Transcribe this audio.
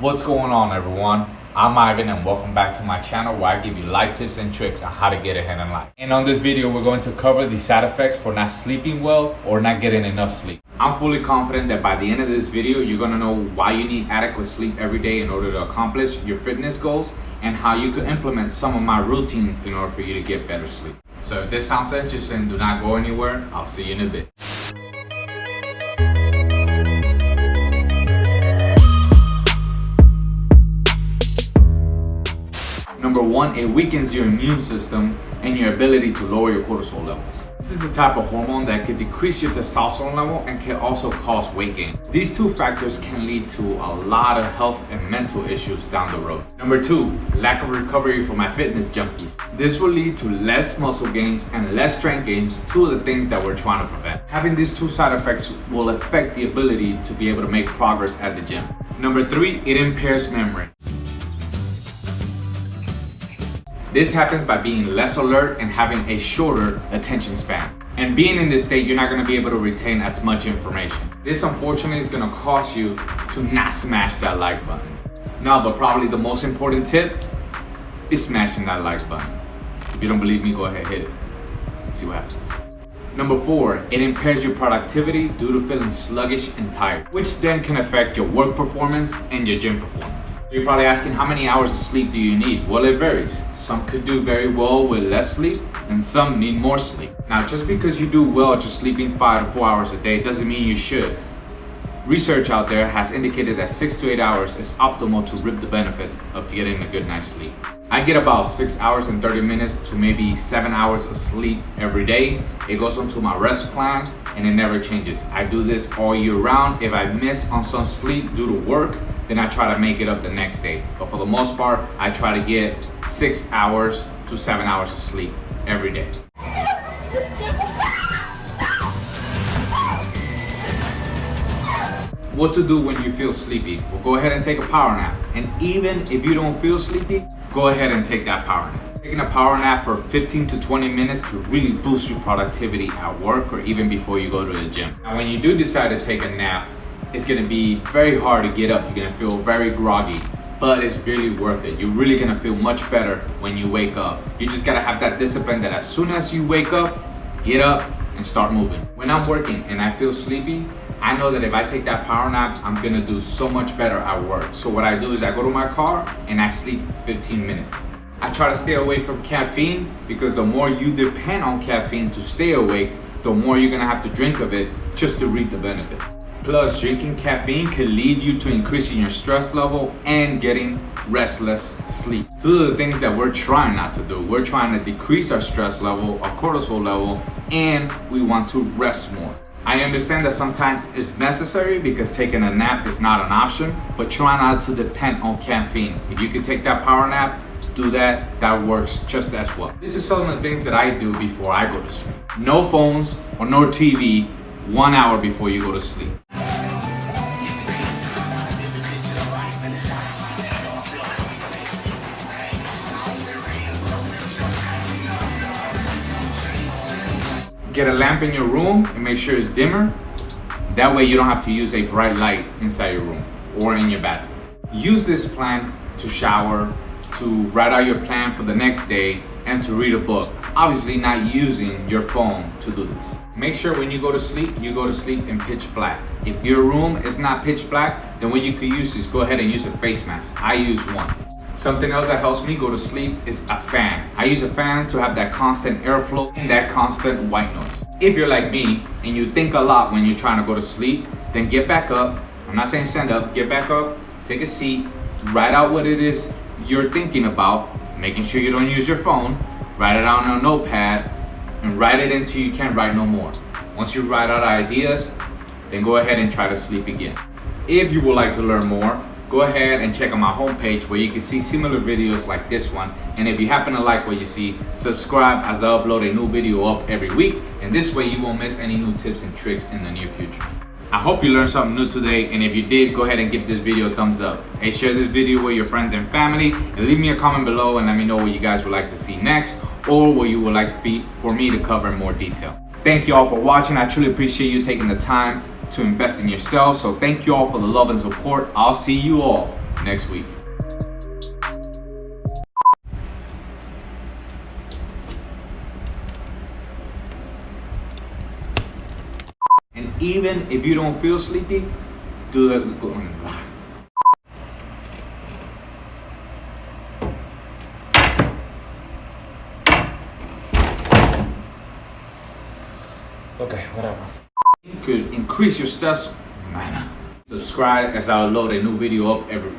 What's going on, everyone? I'm Ivan and welcome back to my channel where I give you life tips and tricks on how to get ahead in life. And on this video, we're going to cover the side effects for not sleeping well or not getting enough sleep. I'm fully confident that by the end of this video, you're gonna know why you need adequate sleep every day in order to accomplish your fitness goals and how you could implement some of my routines in order for you to get better sleep. So if this sounds interesting, do not go anywhere. I'll see you in a bit. Number one, it weakens your immune system and your ability to lower your cortisol levels. This is the type of hormone that can decrease your testosterone level and can also cause weight gain. These two factors can lead to a lot of health and mental issues down the road. Number two, lack of recovery for my fitness junkies. This will lead to less muscle gains and less strength gains, two of the things that we're trying to prevent. Having these two side effects will affect the ability to be able to make progress at the gym. Number three, it impairs memory. This happens by being less alert and having a shorter attention span. And being in this state, you're not gonna be able to retain as much information. This unfortunately is gonna cause you to not smash that like button. No, but probably the most important tip is smashing that like button. If you don't believe me, go ahead, hit it. See what happens. Number four, it impairs your productivity due to feeling sluggish and tired, which then can affect your work performance and your gym performance. You're probably asking, how many hours of sleep do you need? Well, it varies. Some could do very well with less sleep and some need more sleep. Now, just because you do well just sleeping 5 to 4 hours a day doesn't mean you should. Research out there has indicated that 6 to 8 hours is optimal to reap the benefits of getting a good night's sleep. I get about 6 hours and 30 minutes to maybe 7 hours of sleep every day. It goes onto my rest plan and it never changes. I do this all year round. If I miss on some sleep due to work, then I try to make it up the next day. But for the most part, I try to get 6 hours to 7 hours of sleep every day. What to do when you feel sleepy? Well, go ahead and take a power nap. And even if you don't feel sleepy, go ahead and take that power nap. Taking a power nap for 15 to 20 minutes could really boost your productivity at work or even before you go to the gym. Now, when you do decide to take a nap, it's gonna be very hard to get up. You're gonna feel very groggy, but it's really worth it. You're really gonna feel much better when you wake up. You just gotta have that discipline that as soon as you wake up, get up and start moving. When I'm working and I feel sleepy, I know that if I take that power nap, I'm gonna do so much better at work. So what I do is I go to my car and I sleep 15 minutes. I try to stay away from caffeine because the more you depend on caffeine to stay awake, the more you're gonna have to drink of it just to reap the benefit. Plus, drinking caffeine can lead you to increasing your stress level and getting restless sleep. Two of the things that we're trying not to do. We're trying to decrease our stress level, our cortisol level, and we want to rest more. I understand that sometimes it's necessary because taking a nap is not an option, but try not to depend on caffeine. If you can take that power nap, do that, that works just as well. This is some of the things that I do before I go to sleep. No phones or no TV 1 hour before you go to sleep. Get a lamp in your room and make sure it's dimmer. That way you don't have to use a bright light inside your room or in your bathroom. Use this plan to shower, to write out your plan for the next day, and to read a book. Obviously not using your phone to do this. Make sure when you go to sleep in pitch black. If your room is not pitch black, then what you could use is go ahead and use a face mask. I use one. Something else that helps me go to sleep is a fan. I use a fan to have that constant airflow and that constant white noise. If you're like me and you think a lot when you're trying to go to sleep, then get back up. I'm not saying stand up, get back up, take a seat, write out what it is you're thinking about, making sure you don't use your phone, write it out on a notepad, and write it until you can't write no more. Once you write out ideas, then go ahead and try to sleep again. If you would like to learn more, go ahead and check out my homepage where you can see similar videos like this one. And if you happen to like what you see, subscribe as I upload a new video up every week. And this way you won't miss any new tips and tricks in the near future. I hope you learned something new today, and if you did, go ahead and give this video a thumbs up. Hey, share this video with your friends and family, and leave me a comment below and let me know what you guys would like to see next, or what you would like for me to cover in more detail. Thank you all for watching. I truly appreciate you taking the time to invest in yourself. So thank you all for the love and support. I'll see you all next week. And even if you don't feel sleepy, do it. Okay, whatever. Could increase your stress. Subscribe as I'll load a new video up every